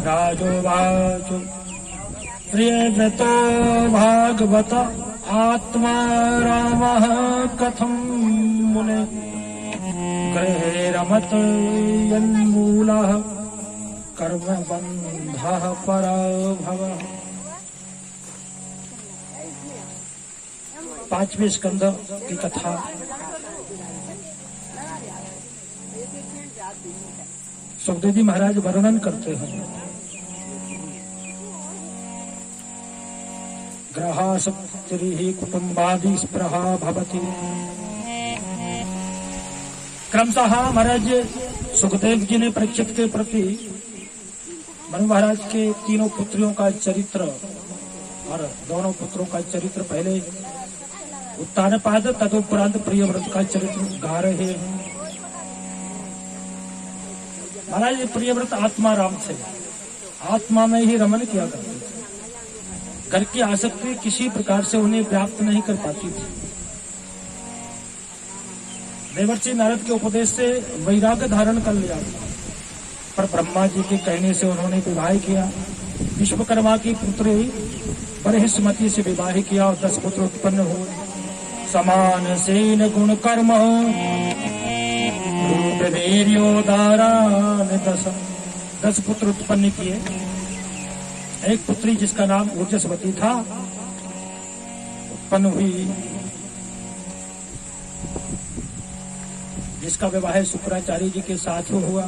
राजोवाच प्रियव्रतो भागवत आत्मा रामः कथं मुने गृहे रमत यन्मूलः कर्मबन्धः पराभवः। 5वें स्कंध की कथा। सुखदेव जी महाराज वर्णन करते हैं। ग्रहासक्तिरिहि कुटुंबादि स्पृहा भवति। क्रमशः महाराज सुखदेव जी ने परीक्षित के प्रति मनु महाराज के तीनों पुत्रियों का चरित्र और दोनों पुत्रों का चरित्र पहले उत्तानपाद तदुपरांत प्रियव्रत का चरित्र गा रहे हैं। महाराज प्रियव्रत आत्मा राम थे, आत्मा में ही रमन किया करते थे। घर की आसक्ति किसी प्रकार से उन्हें व्याप्त नहीं कर पाती थी। देवर्षि नारद के उपदेश से वैराग्य धारण कर लिया, पर ब्रह्मा जी के कहने से उन्होंने विवाह किया। विश्वकर्मा की पुत्री बृहस्पति से विवाह किया और 10 पुत्र उत्पन्न हुए। समान सेन गुण कर्म रूप वीर्योदारान 10 पुत्र उत्पन्न किए। एक पुत्री जिसका नाम ऊर्जस्वती था उत्पन्न हुई, जिसका विवाह शुक्राचार्य जी के साथ हुआ।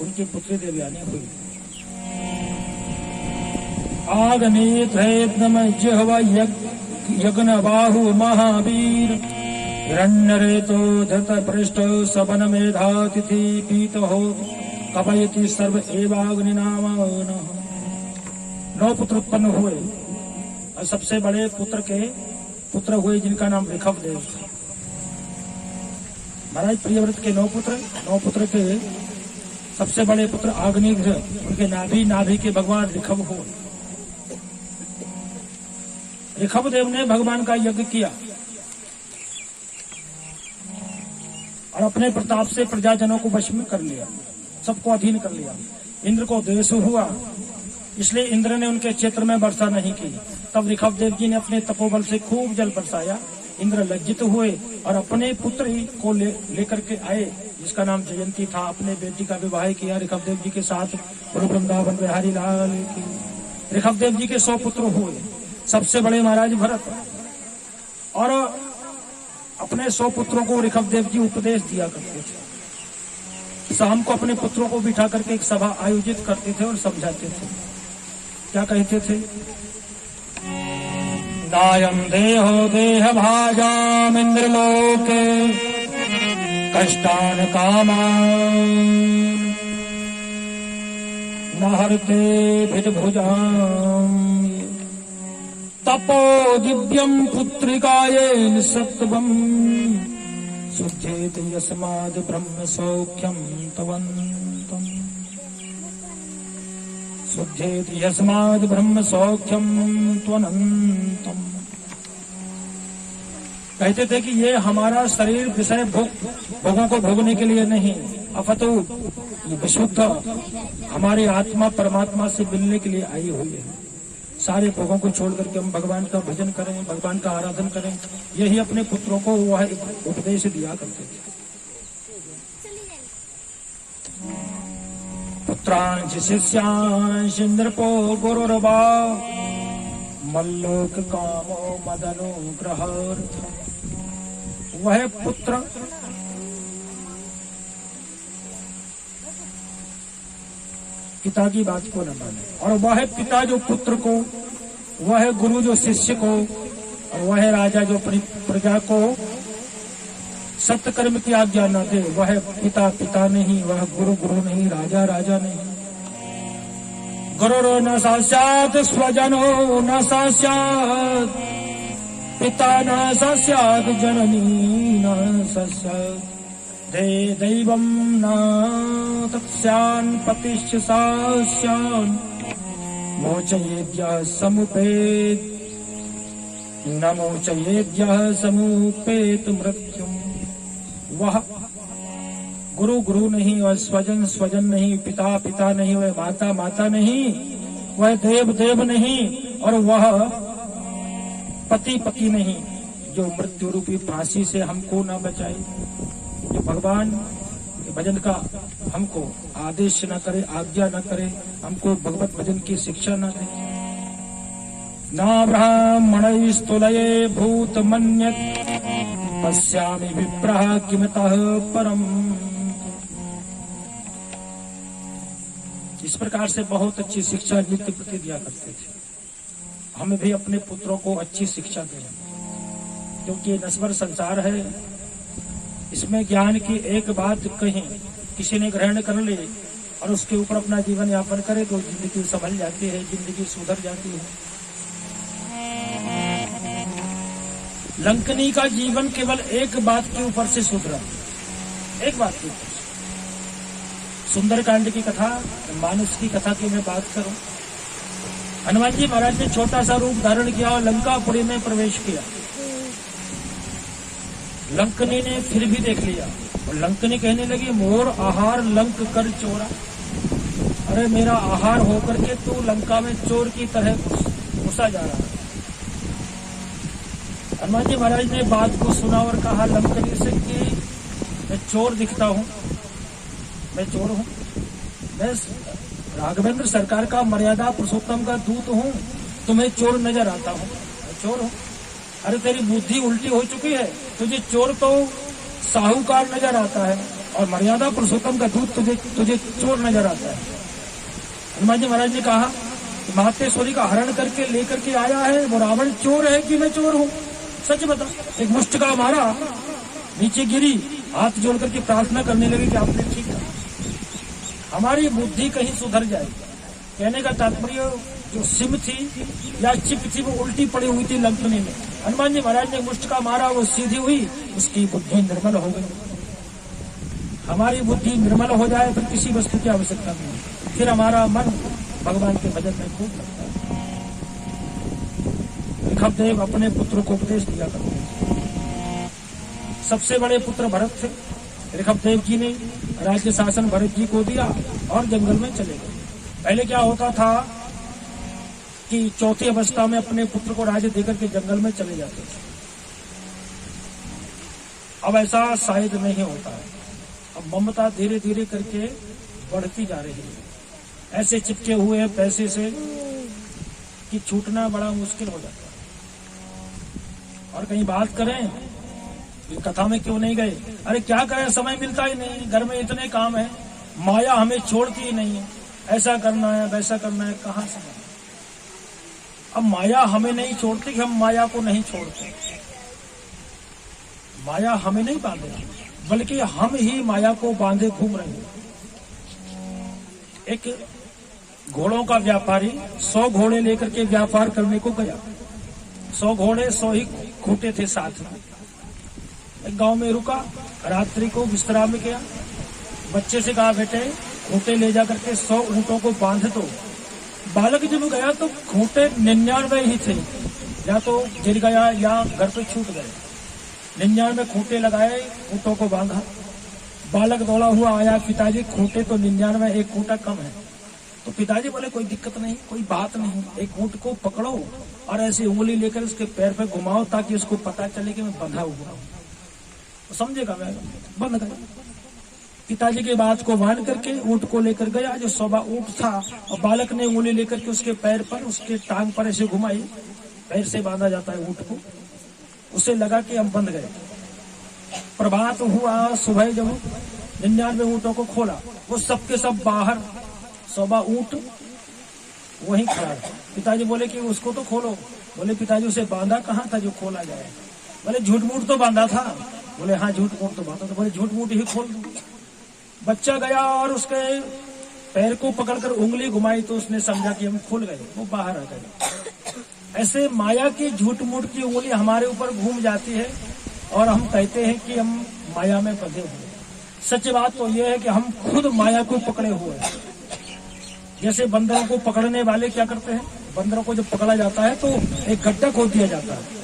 उनकी पुत्री देवयानी हुई। आग्नेत्रयेदम जिह्वा यज्ञ बाहु महावीर हिरण्यरेतो धृत पृष्ठ सवन मेधातिथि पीत हो कपयति सर्व एवाग्नि नाम। 9 पुत्र उत्पन्न हुए और सबसे बड़े पुत्र हुए जिनका नाम ऋषभदेव था। महाराज प्रियव्रत के 9 पुत्र के सबसे बड़े पुत्र आग्नेय, उनके नाभि के भगवान ऋषभ हुए। ऋषभदेव ने भगवान का यज्ञ किया और अपने प्रताप से प्रजाजनों को वश में कर लिया, सबको अधीन कर लिया। इंद्र को द्वेष हुआ, इसलिए इंद्र ने उनके क्षेत्र में वर्षा नहीं की। तब ऋषभदेव जी ने अपने तपोबल से खूब जल बरसाया। इंद्र लज्जित हुए और अपने पुत्र को लेकर के आए, जिसका नाम जयंती था। अपने बेटी का विवाह किया ऋषभदेव जी के साथ। गुरु वृंदावन बिहारी लाल की। ऋषभदेव जी के 100 पुत्र हुए। सबसे बड़े महाराज भरत, और अपने 100 पुत्रों को ऋषभदेव जी उपदेश दिया करते थे। शाम को अपने पुत्रों को बिठा करके एक सभा आयोजित करते थे और समझाते थे। क्या कहते थे? नायं देहो देह भाजाम इंद्रलोके कष्टान कामान न हरते भिजभुजाम तपो दिव्यं पुत्रिकायेन सत्वं शुद्धेत यस्माद् ब्रह्म सौख्यं तवन्तम् शुद्धेत यस्माद् ब्रह्म सौख्यं त्वनन्तम्। कहते थे कि ये हमारा शरीर विषय भोगों को भोगने के लिए नहीं, अपितु ये विशुद्ध हमारी आत्मा परमात्मा से मिलने के लिए आई हुई है। सारे भोगों को छोड़ करके हम भगवान का भजन करें, भगवान का आराधन करें, यही अपने पुत्रों को वह उपदेश दिया करते थे। पुत्रांश शिष्यांश इंद्रपो गुरुर्वा मल्लोक कामो मदनुग्रहार्थ। वह पुत्र पिता की बात को न माने, और वह पिता जो पुत्र को, वह गुरु जो शिष्य को, और वह राजा जो प्रजा को सत्य कर्म की आज्ञा न दे। वह पिता पिता नहीं, वह गुरु गुरु नहीं, राजा राजा नहीं। गुरुरो न साक्षात् स्वजनो न साक्षात् पिता न साक्षात् जननी न साक्षात् दैवं न तत्स्यान् पतिश्च साक्षान् मोचयेद्यः समुपेत् न मोचयेद्यः समुपेत् मृत्युम्। वह गुरु गुरु नहीं, वह स्वजन स्वजन नहीं, पिता पिता नहीं, वह माता माता नहीं, वह देव देव नहीं, और वह पति पति नहीं, जो मृत्यु रूपी फांसी से हमको न बचाए। जो भगवान के भजन का हमको आदेश न करे, आज्ञा न करे, हमको भगवत भजन की शिक्षा न दे। न ब्राह्मण स्तुलये भूत मन्यत् पश्यामि विप्रः किमतः परम। इस प्रकार से बहुत अच्छी शिक्षा नित्य प्रति दिया करते थे। हमें भी अपने पुत्रों को अच्छी शिक्षा दें, क्योंकि ये नश्वर संसार है। इसमें ज्ञान की एक बात कहीं किसी ने ग्रहण कर ले और उसके ऊपर अपना जीवन यापन करे तो जिंदगी संभल जाती है, जिंदगी सुधर जाती है। लंकनी का जीवन केवल एक बात के ऊपर से सुधरा, एक बात के ऊपर। सुंदरकांड की कथा, मानस की कथा की मैं बात करूं। हनुमान जी महाराज ने छोटा सा रूप धारण किया और लंकापुरी में प्रवेश किया। लंकनी ने फिर भी देख लिया और लंकनी कहने लगी, मोर आहार लंक कर चोरा। अरे मेरा आहार होकर के तू लंका में चोर की तरह घुसा जा रहा है। हनुमान जी महाराज ने बात को सुना और कहा लंकनी से कि मैं चोर दिखता हूं, मैं चोर हूं, मैं राघवेंद्र सरकार का मर्यादा पुरुषोत्तम का दूत हूं, तुम्हें चोर नजर आता हूं, मैं चोर हूं। अरे तेरी बुद्धि उल्टी हो चुकी है, तुझे चोर तो साहूकार नजर आता है और मर्यादा पुरुषोत्तम का दूत तुझे चोर नजर आता है। हनुमान जी महाराज ने कहा महातेश्वरी का हरण करके लेकर के आया है, वो रावण चोर है कि मैं चोर हूं, सच बता। एक मुष्ट का मारा, नीचे गिरी, हाथ जोड़ करके प्रार्थना करने लगी कि आपने ठीक कहा, हमारी बुद्धि कहीं सुधर जाए। कहने का तात्पर्य जो सिम थी या चिप थी वो उल्टी पड़ी हुई थी लंकनी में। हनुमान जी महाराज ने मुष्ट का मारा, वो सीधी हुई, उसकी बुद्धि निर्मल हो गई। हमारी बुद्धि निर्मल हो जाए फिर किसी वस्तु की आवश्यकता नहीं, फिर हमारा मन भगवान के भजन में खूब लगता है। ऋषभदेव अपने पुत्र को उपदेश दिया करते थे। सबसे बड़े पुत्र भरत थे। ऋषभदेव जी ने राज्य शासन भरत जी को दिया और जंगल में चले गए। पहले क्या होता था कि चौथी अवस्था में अपने पुत्र को राज्य देकर के जंगल में चले जाते थे। अब ऐसा शायद नहीं होता है। अब ममता धीरे धीरे करके बढ़ती जा रही है। ऐसे चिपके हुए पैसे से कि छूटना बड़ा मुश्किल हो जाता है। और कहीं बात करें, कथा में क्यों नहीं गए? अरे क्या करें, समय मिलता ही नहीं, घर में इतने काम है, माया हमें छोड़ती ही नहीं है, ऐसा करना है वैसा करना है, कहाँ समय। अब माया हमें नहीं छोड़ती कि हम माया को नहीं छोड़ते। माया हमें नहीं बांधे, बल्कि हम ही माया को बांधे घूम रहे हैं। एक घोड़ों का व्यापारी 100 घोड़े लेकर के व्यापार करने को गया। 100 घोड़े 100 ही खूंटे थे साथ में। एक गांव में रुका, रात्रि को विश्राम किया। बच्चे से कहा बेटे खूंटे ले जा करके 100 ऊंटों को बांध दो। बालक जब गया तो खूंटे 99 ही थे, या तो गिर गया या घर पे छूट गए। 99 खूंटे लगाए, ऊंटों को बांधा। बालक दौड़ा हुआ आया, पिताजी खूंटे तो 99, एक खूंटा कम है। तो पिताजी बोले कोई दिक्कत नहीं, कोई बात नहीं, एक ऊंट को पकड़ो और ऐसी उंगली लेकर उसके पैर पे घुमाओ ताकि उसको पता चले कि मैं बंधा हुआ हूं, तो समझेगा। मैं बंध गया। पिताजी की बात को मान करके ऊंट को लेकर गया, जो 100 ऊंट था, और बालक ने उंगली लेकर के उसके पैर पर, उसके टांग पर ऐसे घुमाई। पैर से बांधा जाता है ऊंट को। उसे लगा कि हम बंध गए। प्रभात हुआ, सुबह जब 99 ऊंटों को खोला, वो सबके सब बाहर, 100 ऊंट वहीं खड़ा है। पिताजी बोले कि उसको तो खोलो। बोले पिताजी उसे बांधा कहाँ था जो खोला जाए? बोले झूठ मूठ तो बांधा था। बोले हाँ झूठ मूठ तो बांधा था। बोले झूठ मूठ ही खोल दो। बच्चा गया और उसके पैर को पकड़कर उंगली घुमाई तो उसने समझा कि हम खुल गए, वो बाहर आ गए। ऐसे माया की झूठ मूठ की उंगली हमारे ऊपर घूम जाती है और हम कहते हैं कि हम माया में बंधे हुए। सच बात तो यह है कि हम खुद माया को पकड़े हुए हैं। जैसे बंदरों को पकड़ने वाले क्या करते हैं, बंदरों को जब पकड़ा जाता है तो एक गड्ढा खोद दिया जाता है।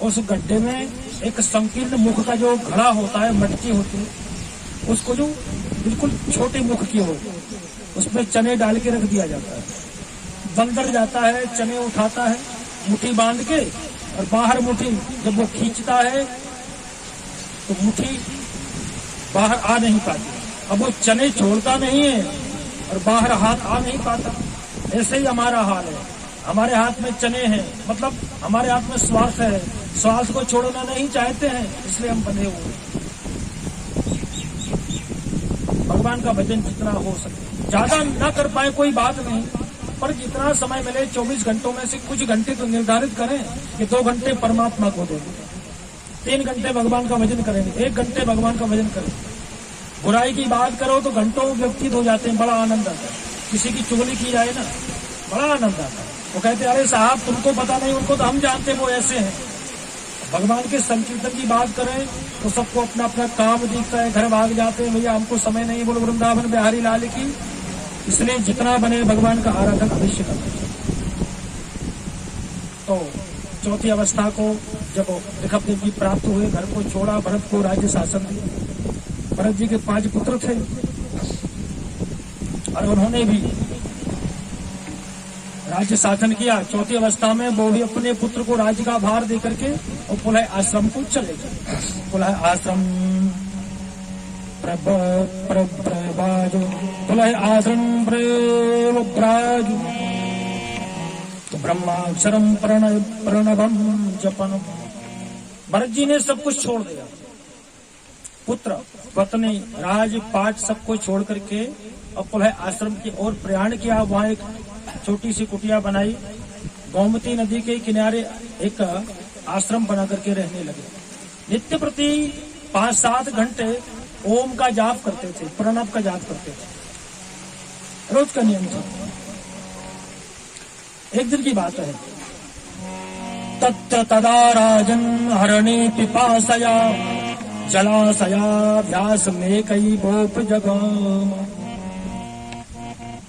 उस गड्ढे में एक संकीर्ण मुख का जो घड़ा होता है, मटकी होती है, उसको जो बिल्कुल छोटे मुख की हो, उसमें चने डाल के रख दिया जाता है। बंदर जाता है, चने उठाता है मुट्ठी बांध के, और बाहर मुट्ठी जब वो खींचता है तो मुट्ठी बाहर आ नहीं पाती। अब वो चने छोड़ता नहीं है और बाहर हाथ आ नहीं पाता। ऐसे ही हमारा हाल है, हमारे हाथ में चने हैं, मतलब हमारे हाथ में स्वार्थ है, स्वार्थ को छोड़ना नहीं चाहते हैं, इसलिए हम बंधे हुए हैं। भगवान का भजन जितना हो सके, ज्यादा न कर पाए कोई बात नहीं, पर जितना समय मिले 24 घंटों में से कुछ घंटे तो निर्धारित करें कि 2 घंटे परमात्मा को देंगे, 3 घंटे भगवान का भजन करेंगे, 1 घंटे भगवान का भजन करेंगे। बुराई की बात करो तो घंटों व्यतीत हो जाते हैं, बड़ा आनंद आता है। किसी की चुगली की जाए ना, बड़ा आनंद आता है। वो कहते अरे साहब तुमको पता नहीं, उनको तो हम जानते, वो ऐसे हैं। भगवान के संकीर्तन की बात करें तो सबको अपना अपना काम दिखता है, घर भाग जाते हैं, भैया हमको समय नहीं, बोलो वृंदावन बिहारी लाल की। इसलिए जितना बने भगवान का आराधन अवश्य करना चाहिए। तो चौथी अवस्था को जब ऋषभदेव जी प्राप्त हुए, घर को छोड़ा, भरत को राज्य शासन दिया। भरत जी के 5 पुत्र थे और उन्होंने भी राज्य शासन किया। चौथी अवस्था में वो भी अपने पुत्र को राज्य का भार देकर के और पुलह आश्रम को चले गए। पुलह आश्रम प्रब्राजो, पुलह आश्रम प्रब्राजो, ब्रह्माक्षरम प्रणवम जपन। भरत जी ने सब कुछ छोड़ दिया, पुत्र पत्नी राजपाट सबको छोड़ करके और पुलह आश्रम की ओर प्रयाण किया। वहां एक छोटी सी कुटिया बनाई, गोमती नदी के किनारे एक आश्रम बना करके रहने लगे। नित्य प्रति 5-7 घंटे ओम का जाप करते थे, प्रणव का जाप करते थे, रोज का नियम था। एक दिन की बात है, तत्र तदा राजन हरणी पिपासया जलाशया व्यास में कई बोप जगह।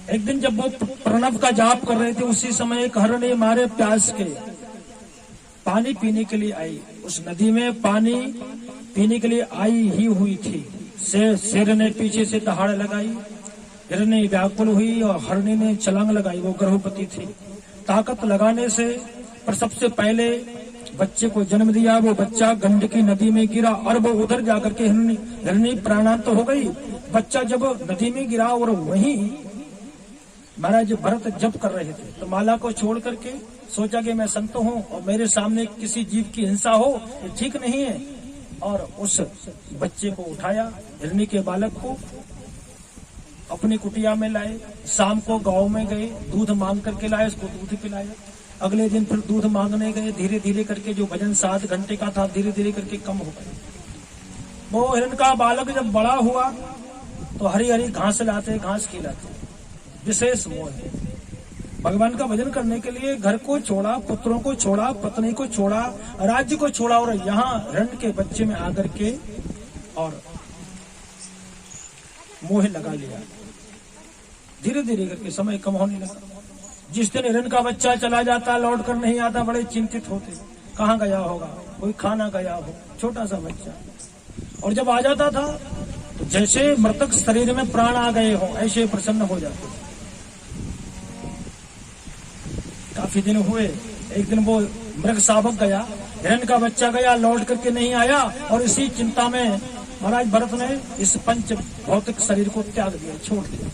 एक दिन जब वो प्रणव का जाप कर रहे थे, उसी समय एक हरणी मारे प्यास के पानी पीने के लिए आई। उस नदी में पानी पीने के लिए आई ही हुई थी। शेर ने पीछे से दहाड़ लगाई, हिरणी व्याकुल हुई और हरणी ने छलांग लगाई। वो गर्भवती थी। ताकत लगाने से पर सबसे पहले बच्चे को जन्म दिया। वो बच्चा गंडकी नदी में गिरा और वो उधर जाकर के हिरणी प्राणांत हो गई। बच्चा जब नदी में गिरा और वहीं महाराज भरत जप कर रहे थे, तो माला को छोड़ करके सोचा कि मैं संत हूँ और मेरे सामने किसी जीव की हिंसा हो ये ठीक नहीं है, और उस बच्चे को उठाया, हिरणी के बालक को अपनी कुटिया में लाए। शाम को गांव में गए, दूध मांग करके लाए, उसको दूध पिलाया। अगले दिन फिर दूध मांगने गए। धीरे धीरे करके जो भजन 7 घंटे का था, धीरे धीरे करके कम हो गया। वो हिरण का बालक जब बड़ा हुआ तो हरी हरी घास लाते, घास खिलाते। विशेष मोह है। भगवान का भजन करने के लिए घर को छोड़ा, पुत्रों को छोड़ा, पत्नी को छोड़ा, राज्य को छोड़ा, और यहाँ हिरण के बच्चे में आकर के और मोह लगा लिया। धीरे धीरे करके समय कम होने लगा। जिस दिन हिरण का बच्चा चला जाता, लौट कर नहीं आता, बड़े चिंतित होते, कहाँ गया होगा, कोई खाना गया हो, छोटा सा बच्चा। और जब आ जाता था तो जैसे मृतक शरीर में प्राण आ गए हो ऐसे प्रसन्न हो जाते। काफी दिन हुए, एक दिन वो मृग शावक गया, हिरण का बच्चा गया, लौट करके नहीं आया, और इसी चिंता में महाराज भरत ने इस पंच भौतिक शरीर को त्याग दिया, छोड़ दिया,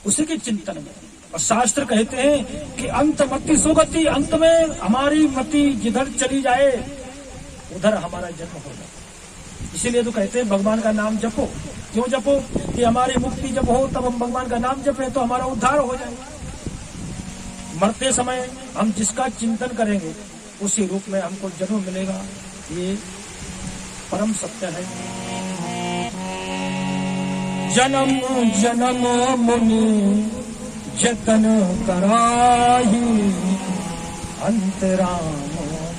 उसी के चिंतन में। और शास्त्र कहते हैं कि अंत मति सुगति, अंत में हमारी मति जिधर चली जाए उधर हमारा जन्म होगा। इसीलिए तो कहते हैं भगवान का नाम जपो। क्यों जपो? कि हमारी मुक्ति जब हो तब हम भगवान का नाम जपें तो हमारा उद्धार हो जाए। मरते समय हम जिसका चिंतन करेंगे उसी रूप में हमको जन्म मिलेगा, ये परम सत्य है। जन्म जन्म मुनि जतन कराही, अंतराम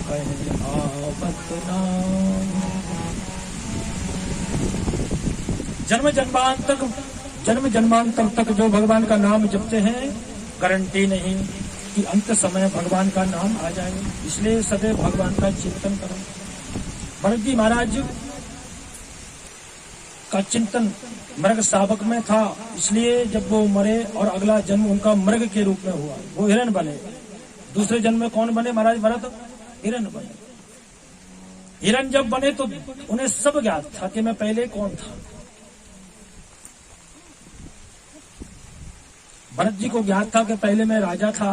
कहे आवत नाम। जन्म जन्मांतर तक जो भगवान का नाम जपते हैं, गारंटी नहीं कि अंत समय भगवान का नाम आ जाए। इसलिए सदैव भगवान का चिंतन करो। भरत जी महाराज का चिंतन मृग शावक में था, इसलिए जब वो मरे और अगला जन्म उनका मृग के रूप में हुआ, वो हिरण बने। दूसरे जन्म में कौन बने महाराज भरत? हिरण बने। हिरण जब बने तो उन्हें सब ज्ञात था कि मैं पहले कौन था। भरत जी को ज्ञात था कि पहले मैं राजा था,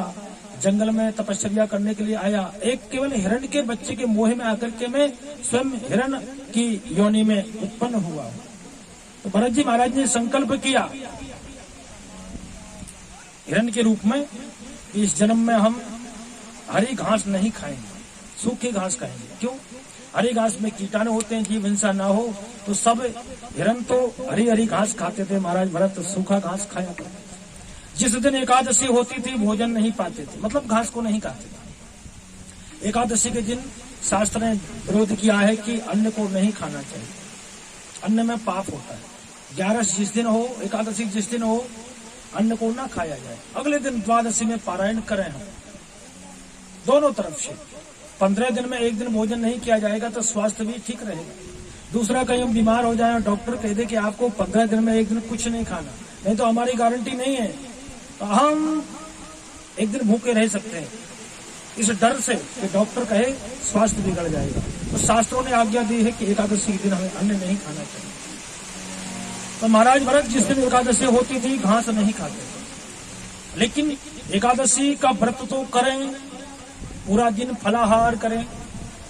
जंगल में तपस्या करने के लिए आया, एक केवल हिरण के बच्चे के मोह में आकर के मैं स्वयं हिरण की योनि में उत्पन्न हुआ। तो भरत जी महाराज ने संकल्प किया हिरण के रूप में, इस जन्म में हम हरी घास नहीं खाएंगे, सूखे घास खाएंगे। क्यों? हरी घास में कीटाणु होते हैं, जीव हिंसा ना हो, तो सब हिरण तो हरी हरी घास खाते थे, महाराज भरत सूखा घास खाया करते। जिस दिन एकादशी होती थी भोजन नहीं पाते थे, मतलब घास को नहीं खाते थे। एकादशी के दिन शास्त्र ने विरोध किया है कि अन्न को नहीं खाना चाहिए, अन्न में पाप होता है। 11 जिस दिन हो, एकादशी जिस दिन हो, अन्न को ना खाया जाए। अगले दिन द्वादशी में पारायण करें हम दोनों तरफ से। 15 दिन में एक दिन भोजन नहीं किया जाएगा तो स्वास्थ्य भी ठीक रहेगा। दूसरा, कहीं हम बीमार हो जाए और डॉक्टर कह दे कि आपको 15 दिन में एक दिन कुछ नहीं खाना, नहीं तो हमारी गारंटी नहीं है, तो हम एक दिन भूखे रह सकते हैं, इस डर से कि डॉक्टर कहे स्वास्थ्य बिगड़ जाएगा। तो शास्त्रों ने आज्ञा दी है कि एकादशी के दिन हमें अन्न नहीं खाना चाहिए। तो महाराज भरत जिस दिन एकादशी होती थी घास नहीं खाते थे, लेकिन एकादशी का व्रत तो करें, पूरा दिन फलाहार करें,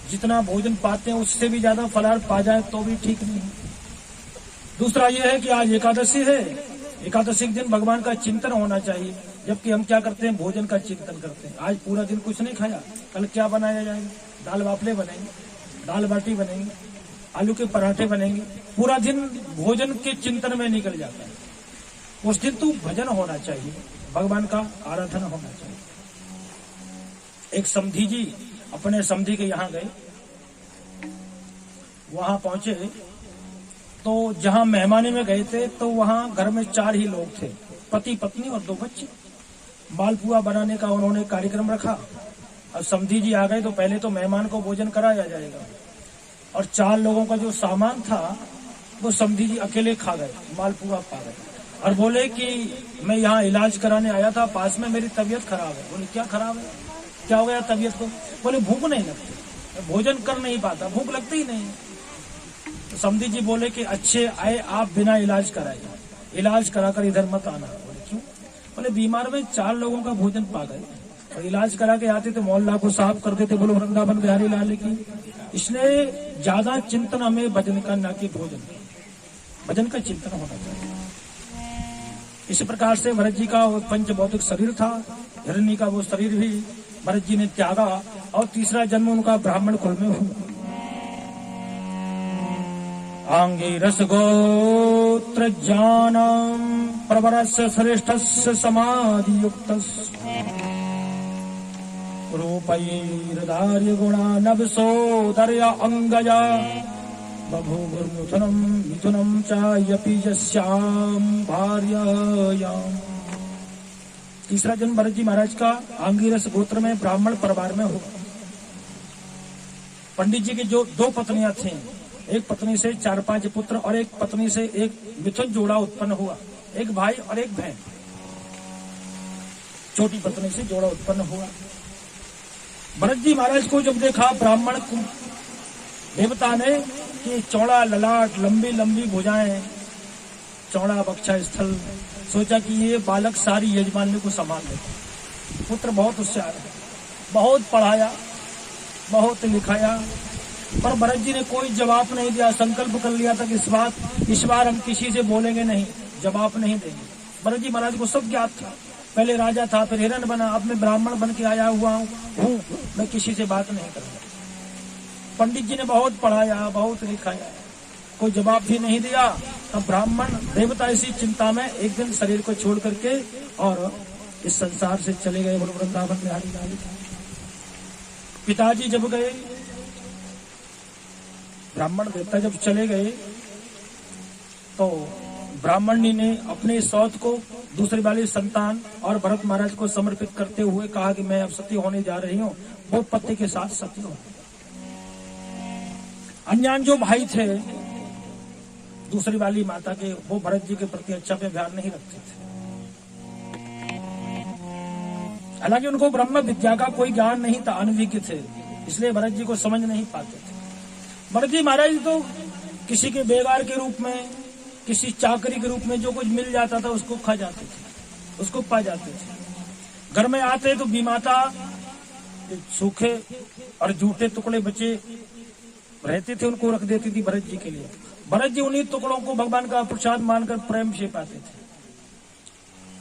जितना भोजन पाते हैं उससे भी ज्यादा फलाहार पा जाए तो भी ठीक नहीं। दूसरा यह है कि आज एकादशी है, एकादशी के दिन भगवान का चिंतन होना चाहिए, जबकि हम क्या करते हैं? भोजन का चिंतन करते हैं। आज पूरा दिन कुछ नहीं खाया, कल क्या बनाया जाएगा? दाल बाफले बनेंगे, दाल बाटी बनेंगे, आलू के पराठे बनेंगे, पूरा दिन भोजन के चिंतन में निकल जाता है। उस दिन तो भजन होना चाहिए, भगवान का आराधना होना चाहिए। एक समधी जी अपने समधी के यहाँ गए, वहां पहुंचे तो जहां मेहमानी में गए थे तो वहां घर में 4 ही लोग थे, पति पत्नी और 2 बच्चे। मालपुआ बनाने का उन्होंने कार्यक्रम रखा। अब समधी जी आ गए तो पहले तो मेहमान को भोजन कराया जाएगा, और 4 लोगों का जो सामान था वो समधी जी अकेले खा गए, मालपुआ खा गए, और बोले कि मैं यहाँ इलाज कराने आया था, पास में मेरी तबीयत खराब है। बोले क्या खराब है, क्या हो गया तबीयत को? बोले भूख नहीं लगती, भोजन कर नहीं पाता, भूख लगती ही नहीं। तो समधी जी बोले कि अच्छे आए आप बिना इलाज कराए, इलाज कराकर इधर मत आना। बोले क्यों? बोले बीमार में 4 लोगों का भोजन पा गए, और इलाज करा के आते थे मोहल्ला को साफ कर देते। बोलो वृंदावन बिहारी लाल की। इसलिए ज्यादा चिंतन हमें भजन का, ना कि भोजन, भजन का चिंतन होना चाहिए। इसी प्रकार से भरत जी का पंच भौतिक शरीर था, हिरण्य का वो शरीर भी भरत जी ने त्यागा, और तीसरा जन्म उनका ब्राह्मण कुल में हुआ। आंगिरस गोत्र ज्ञानम प्रवरस्य श्रेष्ठस्य समाधि युक्तस्य रूपैर्दार्य गुणा नवसोदर्य अंगजा बभूवुर्मिथुनम मिथुनम चायपि यस्याम भार्यायाम। तीसरा जन्म भरत जी महाराज का आंगिरस गोत्र में ब्राह्मण परिवार में हुआ। पंडित जी की जो 2 पत्नियां थीं, एक पत्नी से 4-5 पुत्र और एक पत्नी से एक मिथुन जोड़ा उत्पन्न हुआ, एक भाई और एक बहन। छोटी पत्नी से जोड़ा उत्पन्न हुआ। भरत जी महाराज को जब देखा ब्राह्मण देवता ने कि चौड़ा ललाट, लंबी लंबी भुजाएं, चौड़ा बक्षा स्थल, सोचा कि ये बालक सारी यजमानी को संभाल लेगा। पुत्र बहुत होशियार है, बहुत पढ़ाया, बहुत लिखाया, पर भरत जी ने कोई जवाब नहीं दिया। संकल्प कर लिया था कि इस बार हम किसी से बोलेंगे नहीं, जवाब नहीं देंगे। भरत जी महाराज को सब ज्ञात था, पहले राजा था, फिर हिरण बना, अब मैं ब्राह्मण बन के आया हुआ हूँ, मैं किसी से बात नहीं करूंगा। पंडित जी ने बहुत पढ़ाया, बहुत लिखाया, कोई जवाब भी नहीं दिया। तब ब्राह्मण देवता इसी चिंता में एक दिन शरीर को छोड़ करके और इस संसार से चले गए। वृंदावन में हरी लाल। पिताजी जब गए, ब्राह्मण देवता जब चले गए, तो ब्राह्मणी ने अपने सौत को दूसरी वाली संतान और भरत महाराज को समर्पित करते हुए कहा कि मैं अब सती होने जा रही हूँ। वो पति के साथ सती हो। अन्यान जो भाई थे, दूसरी वाली माता के वो भरत जी के प्रति अच्छा व्यवहार नहीं रखते थे। हालांकि उनको ब्रह्म विद्या का कोई ज्ञान नहीं था, अनभिज्ञ थे, इसलिए भरत जी को समझ नहीं पाते थे। भरत जी महाराज तो किसी के बेगार के रूप में, किसी चाकरी के रूप में जो कुछ मिल जाता था उसको खा जाते थे, उसको पा जाते थे। घर में आते तो बीमाता सूखे और जूठे टुकड़े बचे रहते थे, उनको रख देती थी भरत जी के लिए। भरत जी उन्हीं टुकड़ों को भगवान का प्रसाद मानकर प्रेम से पाते थे।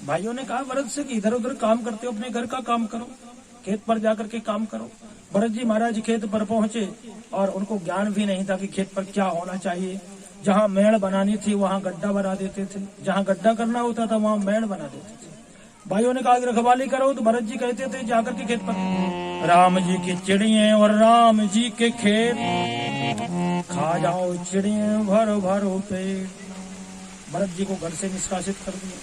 भाइयों ने कहा भरत से कि इधर उधर काम करते हो, अपने घर का काम करो, खेत पर जाकर के काम करो। भरत जी महाराज खेत पर पहुंचे और उनको ज्ञान भी नहीं था कि खेत पर क्या होना चाहिए। जहां मेड़ बनानी थी वहां गड्ढा बना देते थे, जहां गड्ढा करना होता था वहां मेड़ बना देते थे। भाइयों ने कहा कि रखवाली करो, तो भरत जी कहते थे जाकर के खेत पर राम जी की चिड़िये और राम जी के खेत, खा जाओ चिड़िये भरो भरो पेट। भरत जी को घर से निष्कासित कर दिया।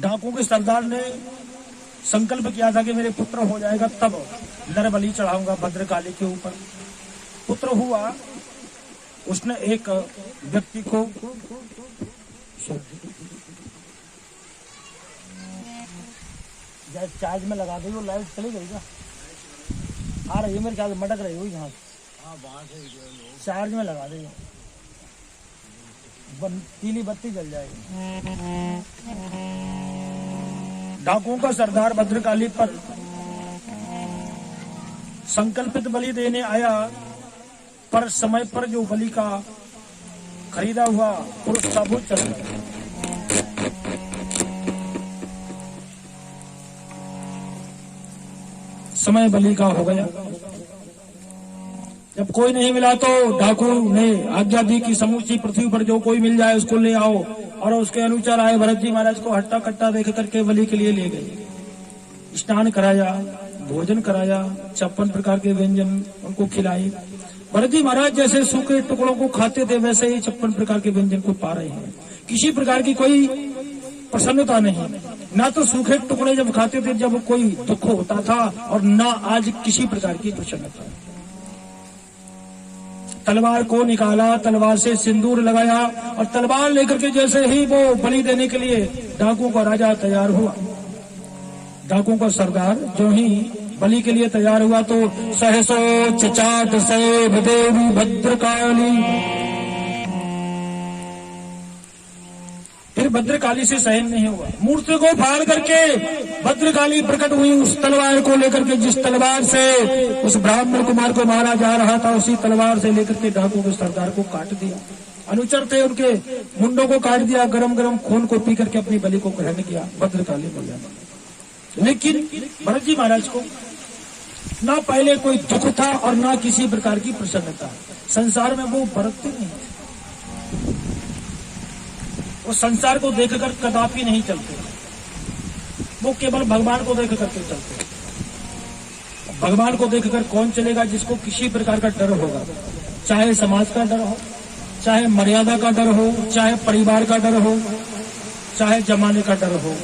डाकू के सरदार ने संकल्प किया था कि मेरे पुत्र हो जाएगा तब नर बलि चढ़ाऊंगा भद्रकाली के ऊपर। पुत्र हुआ, उसने एक व्यक्ति को चार्ज में लगा दी, वो लाइट चली गई क्या? आ रही है मेरे ख्याल मटक रही हुई यहाँ, चार्ज में लगा दी, पीली बत्ती जल जाएगी। डाकुओं का सरदार भद्रकाली पर संकल्पित बलि देने आया, पर समय पर जो बलि का खरीदा हुआ पुरुष था वो चल गया। समय बलि का हो गया। जब कोई नहीं मिला तो डाकू ने आज्ञा दी कि समूची पृथ्वी पर जो कोई मिल जाए उसको ले आओ, और उसके अनुसार आए। भरत जी महाराज को हट्टा कट्टा देख करके बलि के लिए ले गए। स्नान कराया, भोजन कराया, 56 प्रकार के व्यंजन उनको खिलाए। भरत जी महाराज जैसे सूखे टुकड़ों को खाते थे वैसे ही 56 प्रकार के व्यंजन को पा रहे हैं। किसी प्रकार की कोई प्रसन्नता नहीं, ना तो सूखे टुकड़े जब खाते थे जब कोई दुख होता था, और ना आज किसी प्रकार की प्रसन्नता। तलवार को निकाला, तलवार से सिंदूर लगाया, और तलवार लेकर के जैसे ही वो बलि देने के लिए डाकुओं का राजा तैयार हुआ। डाकुओं का सरदार जो ही बलि के लिए तैयार हुआ तो सहसो चचाट सैव देवी भद्रकाली। फिर भद्रकाली से सहन नहीं हुआ, मूर्ति को फाड़ करके भद्रकाली प्रकट हुई। उस तलवार को लेकर के, जिस तलवार से उस ब्राह्मण कुमार को मारा जा रहा था, उसी तलवार से लेकर के डाकुओं के सरदार को काट दिया। अनुचर थे उनके मुंडों को काट दिया, गरम गरम खून को पी करके अपनी बलि को ग्रहण किया भद्रकाली बोला। लेकिन भरत जी महाराज को ना पहले कोई दुख था और ना किसी प्रकार की प्रसन्नता। संसार में वो बरतते नहीं थे, वो संसार को देखकर कदापि नहीं चलते, वो केवल भगवान को देख करके चलते। भगवान को देखकर कौन चलेगा? जिसको किसी प्रकार का डर होगा, चाहे समाज का डर हो, चाहे मर्यादा का डर हो, चाहे परिवार का डर हो, चाहे जमाने का डर हो।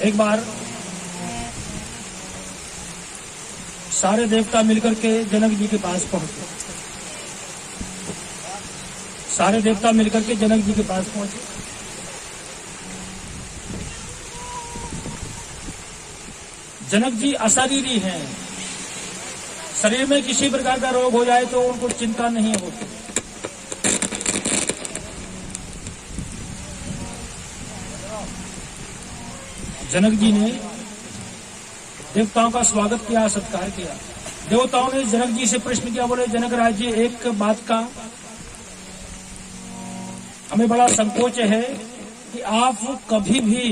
एक बार सारे देवता मिलकर के जनक जी के पास पहुंचे। सारे देवता मिलकर के जनक जी के पास पहुंचे। जनक जी अशरीरी हैं, शरीर में किसी प्रकार का रोग हो जाए तो उनको चिंता नहीं होती। जनक जी ने देवताओं का स्वागत किया, सत्कार किया। देवताओं ने जनक जी से प्रश्न किया, बोले जनक राज जी, एक बात का हमें बड़ा संकोच है कि आप कभी भी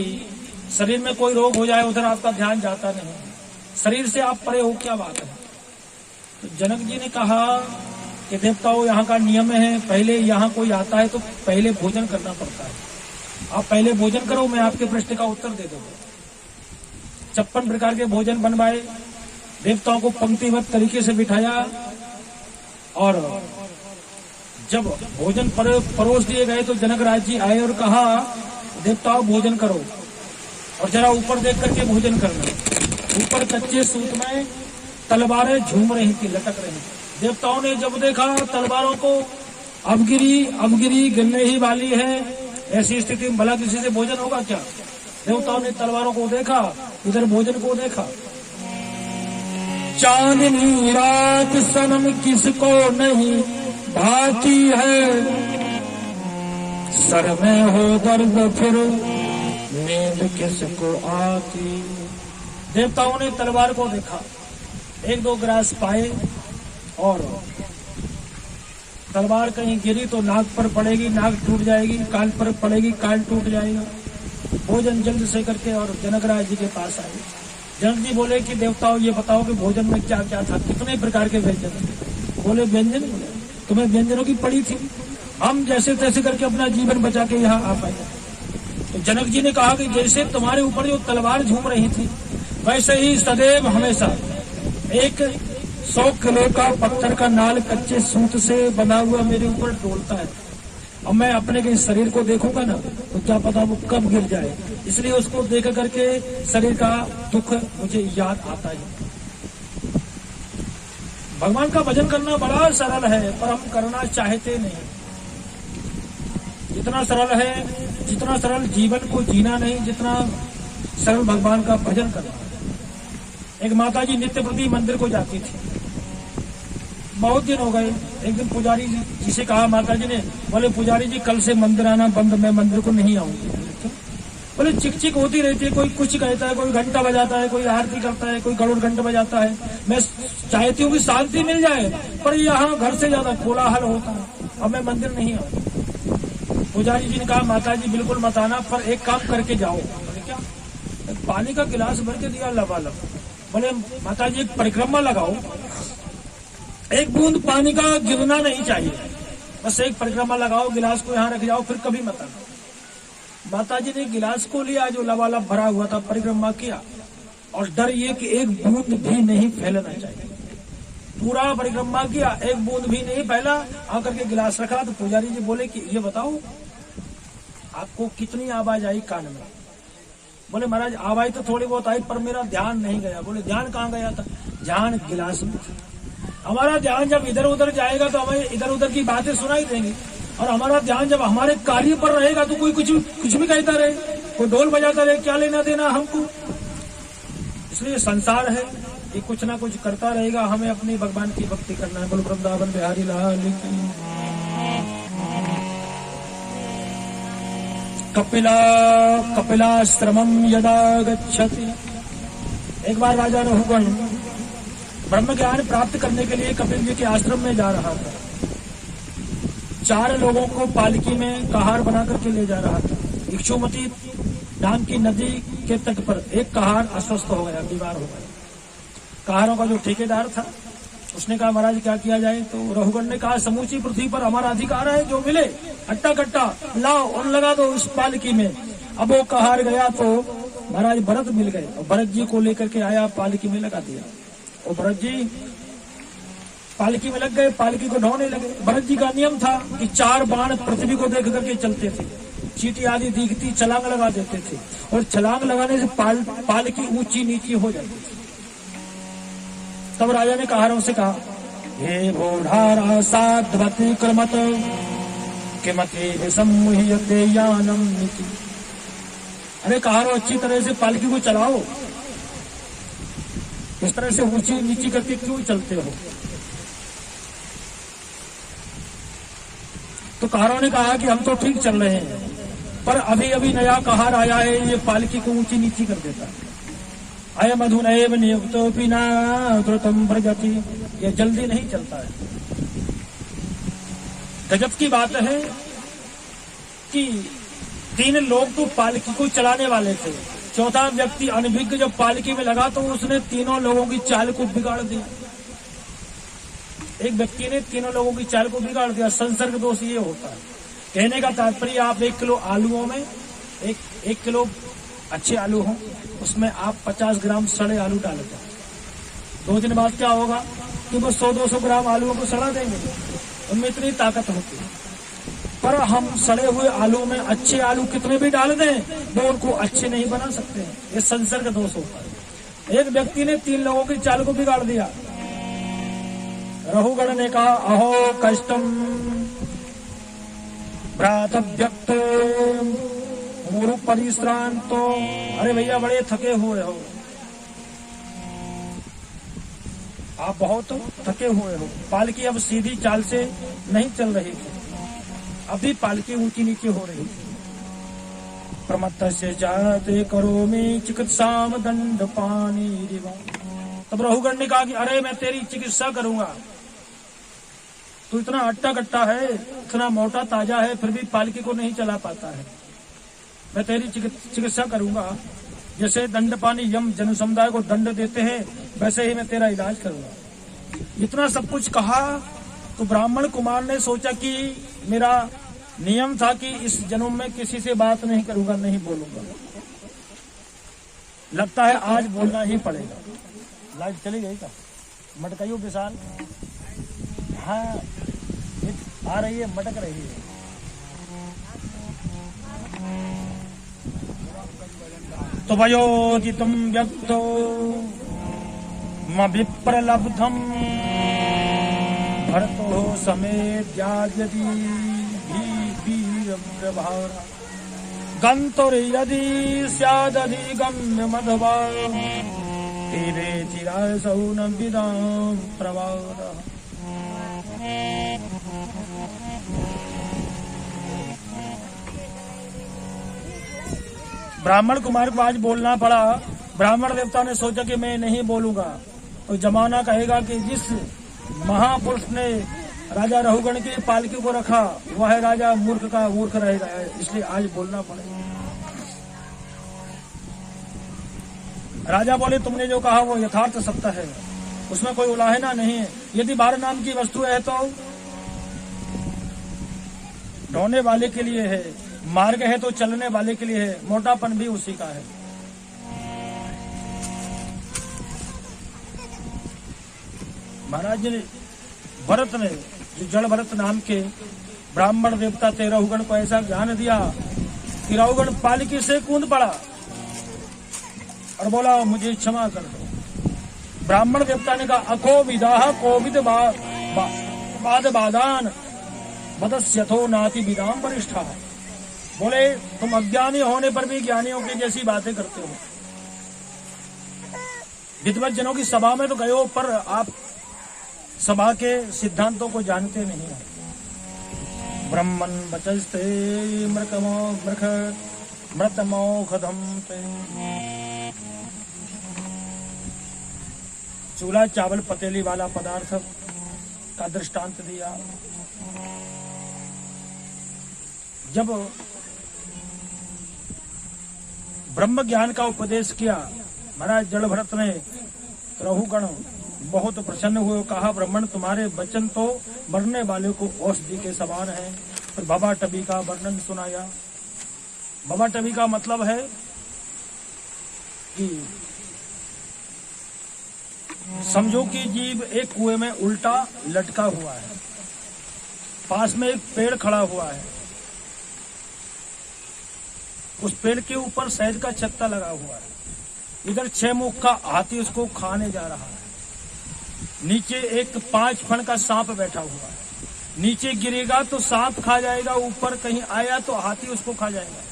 शरीर में कोई रोग हो जाए उधर आपका ध्यान जाता नहीं, शरीर से आप परे हो, क्या बात है? तो जनक जी ने कहा कि देवताओं, यहाँ का नियम है, पहले यहाँ कोई आता है तो पहले भोजन करना पड़ता है। आप पहले भोजन करो, मैं आपके प्रश्न का उत्तर दे दूंगा। 56 प्रकार के भोजन बनवाए, देवताओं को पंक्तिबद्ध तरीके से बिठाया, और जब भोजन परोस दिए गए तो जनक राज जी आए और कहा, देवताओं भोजन करो और जरा ऊपर देख करके भोजन करना। ऊपर कच्चे सूत में तलवारें झूम रही थी, लटक रही थी। देवताओं ने जब देखा तलवारों को, अब गिरी गिरने ही वाली है, ऐसी स्थिति में भला किसी से भोजन होगा क्या? देवताओं ने तलवारों को देखा, इधर भोजन को देखा। चांदनी रात सनम किसको नहीं भाती है, सर में हो दर्द फिर नींद किसको आती। देवताओं ने तलवार को देखा, एक दो ग्रास पाए और तलवार कहीं गिरी तो नाक पर पड़ेगी, नाक टूट जाएगी, कान पर पड़ेगी, कान टूट जाएगा। भोजन जल्द से करके और जनकराज जी के पास आए। जनक जी बोले कि देवताओं ये बताओ कि भोजन में क्या क्या था, कितने प्रकार के व्यंजन थे? बोले व्यंजन, तुम्हें व्यंजनों की पड़ी थी, हम जैसे तैसे करके अपना जीवन बचा के यहाँ आ पाए। तो जनक जी ने कहा कि जैसे तुम्हारे ऊपर जो तलवार झूम रही थी, वैसे ही सदैव हमेशा एक 100 किलो का पत्थर का नाल कच्चे सूत से बना हुआ मेरे ऊपर डोलता है। अब मैं अपने के शरीर को देखूंगा ना तो क्या पता वो कब गिर जाए, इसलिए उसको देख करके शरीर का दुख मुझे याद आता है। भगवान का भजन करना बड़ा सरल है, पर हम करना चाहते नहीं। जितना सरल है, जितना सरल जीवन को जीना नहीं, जितना सरल भगवान का भजन करना। एक माता जी नित्य प्रति मंदिर को जाती थी, बहुत दिन हो गए। एक दिन पुजारी जी से कहा माता जी ने, बोले पुजारी जी कल से मंदिर आना बंद, मैं मंदिर को नहीं आऊंगी। बोले चिक चिक होती रहती है, कोई कुछ कहता है, कोई घंटा बजाता है, कोई आरती करता है, कोई गरुड़ घंटा बजाता है। मैं चाहती हूँ कि शांति मिल जाए, पर यहाँ घर से ज्यादा कोलाहल होता है, अब मैं मंदिर नहीं आऊंगी। पुजारी जी ने कहा माता जी बिल्कुल मत आना, पर एक काम करके जाओ। बोले क्या? पानी का गिलास भर के दिया लबालब। बोले माता जी एक परिक्रमा लगाओ, एक बूंद पानी का गिरना नहीं चाहिए, बस एक परिक्रमा लगाओ, गिलास को यहाँ रख जाओ, फिर कभी मत आना। माता जी ने गिलास को लिया जो लबालब भरा हुआ था, परिक्रमा किया, और डर ये कि एक बूंद भी नहीं फैलना चाहिए। पूरा परिक्रमा किया, एक बूंद भी नहीं फैला। आकर के गिलास रखा तो पुजारी जी बोले कि ये बताओ आपको कितनी आवाज आई कान में? बोले महाराज आवाज तो थोड़ी बहुत आई, पर मेरा ध्यान नहीं गया। बोले ध्यान कहाँ गया था? ध्यान गिलास में। हमारा ध्यान जब इधर उधर जाएगा तो हमें इधर उधर की बातें सुनाई देंगी, और हमारा ध्यान जब हमारे कार्य पर रहेगा तो कोई कुछ भी कहता रहे, कोई ढोल बजाता रहे, क्या लेना देना हमको। इसलिए संसार है, ये कुछ ना कुछ करता रहेगा, हमें अपनी भगवान की भक्ति करना है। बोलो वृंदावन बिहारी लाल की। कपिलाश्रमम यदा गच्छति। एक बार राजा रघुगण ब्रह्म ज्ञान प्राप्त करने के लिए कपिल जी के आश्रम में जा रहा था। 4 लोगों को पालकी में कहार बना करके ले जा रहा था। इक्षुमती नाम की नदी के तट पर एक कहार अस्वस्थ हो गया, बीमार हो गया। कहारों का जो ठेकेदार था उसने कहा महाराज क्या किया जाए? तो रघुगण ने कहा समूची पृथ्वी पर हमारा अधिकार है, जो मिले हट्टा कट्टा लाओ और लगा दो उस पालकी में। अब वो कहार गया तो महाराज भरत मिल गए, और भरत जी को लेकर के आया, पालकी में लगा दिया। और भरत जी पालकी में लग गए, पालकी को ढोने लगे। भरत जी का नियम था कि 4 बाण पृथ्वी को देख करके चलते थे, चींटी आदि दिखती छलांग लगा देते थे, और छलांग लगाने से पालकी ऊंची नीची हो जाती थी। तब राजा ने कहारों से कहा हे बूढ़ारा साध्वती क्रमत किमति सम्मुह्यते यानम नीति। अरे कहारों अच्छी तरह से पालकी को चलाओ, इस तरह से ऊंची नीची करके क्यों चलते हो? तो कहारों ने कहा कि हम तो ठीक चल रहे हैं, पर अभी अभी नया कहार आया है, ये पालकी को ऊंची नीची कर देता है। अयम अधुनैव नियुक्तोऽपि न द्रुतं व्रजति। ये जल्दी नहीं चलता है। गजब की बात है कि 3 लोग तो पालकी को चलाने वाले थे, 4था व्यक्ति अनभिज्ञ जब पालकी में लगा तो उसने 3 लोगों की चाल को बिगाड़ दिया। एक व्यक्ति ने 3 लोगों की चाल को बिगाड़ दिया। संसर्ग दोष ये होता है। कहने का तात्पर्य आप 1 किलो आलूओं में 1 किलो अच्छे आलू हों, उसमें आप 50 ग्राम सड़े आलू डाल दें। 2 दिन बाद क्या होगा कि वो 100-200 ग्राम आलूओं को सड़ा देंगे, उनमें इतनी ताकत होती है। पर हम सड़े हुए आलू में अच्छे आलू कितने भी डाल दें वो उनको अच्छे नहीं बना सकते। ये संसर्ग दोष होता है। एक व्यक्ति ने 3 लोगों की चाल को बिगाड़ दिया। रहुगण ने कहा अहो कष्टम भ्रातव्यक्त मुरु परिश्रांतो। अरे भैया बड़े थके हुए हो, आप बहुत थके हुए हो। पालकी अब सीधी चाल से नहीं चल रही थी, अभी पालकी ऊंची नीचे हो रही थी। प्रमत्तस्य जाते करोमि चिकित्साम दंड पानी दिवा। तब रहुगण ने कहा कि अरे मैं तेरी चिकित्सा करूंगा, तू इतना अट्टा कट्टा है, इतना मोटा ताजा है, फिर भी पालकी को नहीं चला पाता है। मैं तेरी चिकित्सा करूंगा। जैसे दंड पानी यम जन समुदाय को दंड देते हैं, वैसे ही मैं तेरा इलाज करूंगा। इतना सब कुछ कहा तो ब्राह्मण कुमार ने सोचा कि मेरा नियम था कि इस जन्म में किसी से बात नहीं करूंगा, नहीं बोलूंगा। लगता है आज बोलना ही पड़ेगा। लाइट चली गई क्या? मटकाइयो विशाल। हाँ आ रही है, मटक रही है। तो वयोदितम व्यक्तो विप्रलब्धम भरतो समेत यदि गंतुर यदि स्यादधि गम्य मधवा तीरे चिरासौ न विदाम प्रवाद। ब्राह्मण कुमार को आज बोलना पड़ा। ब्राह्मण देवता ने सोचा कि मैं नहीं बोलूंगा तो जमाना कहेगा कि जिस महापुरुष ने राजा रहुगण की पालकी को रखा वह राजा मूर्ख का मूर्ख रहेगा, इसलिए आज बोलना पड़ेगा। राजा बोले तुमने जो कहा वो यथार्थ सत्य है, उसमें कोई उलाहना नहीं है। यदि 12 नाम की वस्तु है तो ढोने वाले के लिए है, मार्ग है तो चलने वाले के लिए है, मोटापन भी उसी का है। महाराज जी भरत ने, जो जड़ भरत नाम के ब्राह्मण देवता थे, रहुगण को ऐसा ज्ञान दिया कि रहुगण पालकी से कूद पड़ा और बोला मुझे क्षमा कर दो। ब्राह्मण देवता ने कहा अको विदाह कोविद बाद बादान मदस्यथो नाति विदाम वरिष्ठा। बोले तुम अज्ञानी होने पर भी ज्ञानियों की जैसी बातें करते हो। विद्वत जनों की सभा में तो गए हो, पर आप सभा के सिद्धांतों को जानते नहीं हो। ब्रह्मन बचस्ते मृतमोखधम। चूल्हा चावल पतेली वाला पदार्थ का दृष्टांत दिया। जब ब्रह्म ज्ञान का उपदेश किया महाराज जड़ भरत ने, रहुगण बहुत प्रसन्न हुए। कहा ब्राह्मण तुम्हारे वचन तो मरने वाले को औषधि के समान है। फिर बाबा टबी का वर्णन सुनाया। बाबा टबी का मतलब है कि समझो कि जीव एक कुएं में उल्टा लटका हुआ है, पास में एक पेड़ खड़ा हुआ है, उस पेड़ के ऊपर शहद का छत्ता लगा हुआ है, इधर 6 मुख का हाथी उसको खाने जा रहा है, नीचे एक 5 फण का सांप बैठा हुआ है, नीचे गिरेगा तो सांप खा जाएगा, ऊपर कहीं आया तो हाथी उसको खा जाएगा।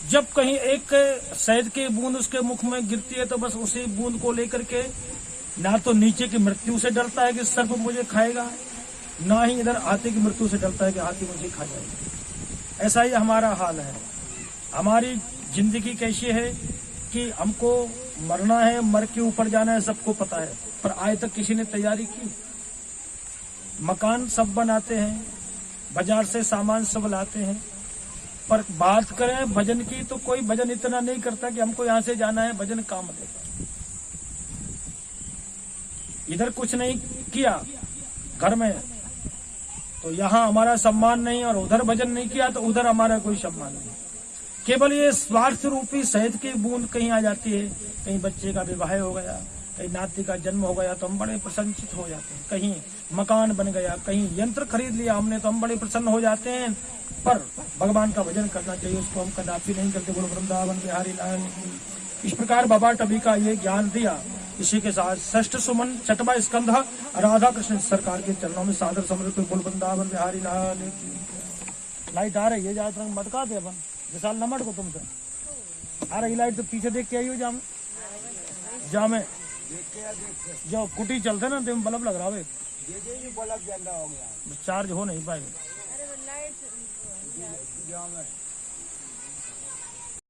जब कहीं एक शहद की बूंद उसके मुख में गिरती है तो बस उसी बूंद को लेकर के ना तो नीचे की मृत्यु से डरता है कि सर्प मुझे खाएगा, ना ही इधर हाथी की मृत्यु से डरता है कि हाथी मुझे खा जाएगा। ऐसा ही हमारा हाल है। हमारी जिंदगी कैसी है कि हमको मरना है, मर के ऊपर जाना है, सबको पता है, पर आज तक किसी ने तैयारी की? मकान सब बनाते हैं, बाजार से सामान सब लाते हैं, पर बात करें भजन की तो कोई भजन इतना नहीं करता कि हमको यहाँ से जाना है, भजन काम देगा। इधर कुछ नहीं किया घर में तो यहाँ हमारा सम्मान नहीं, और उधर भजन नहीं किया तो उधर हमारा कोई सम्मान नहीं। केवल ये स्वार्थ रूपी शहद की बूंद कहीं आ जाती है, कहीं बच्चे का विवाह हो गया, कहीं नाती का जन्म हो गया तो हम बड़े प्रसन्नचित हो जाते हैं, कहीं मकान बन गया, कहीं यंत्र खरीद लिया हमने तो हम बड़े प्रसन्न हो जाते हैं। पर भगवान का भजन करना चाहिए, उसको हम कदापि नहीं करते। बोलो वृंदावन बिहारी लाल की। इस प्रकार बाबा टबी का ये ज्ञान दिया। इसी के साथ षष्ठ सुमन छठवा स्कंध राधा कृष्ण सरकार के चरणों में सादर समर्पित। बोल वृंदावन बिहारी लाल की। लाइट आ रही है, ज्यादा रंग मत का दे अपन विशाल नमट को तुमसे आ रही लाइट, तो पीछे देख के आई हो जामे जामे जो कुटी चलते ना तो बल्ब लग रहा है, बल्ब जल रहा हो गया, चार्ज हो नहीं पाएगा। अरे लाइट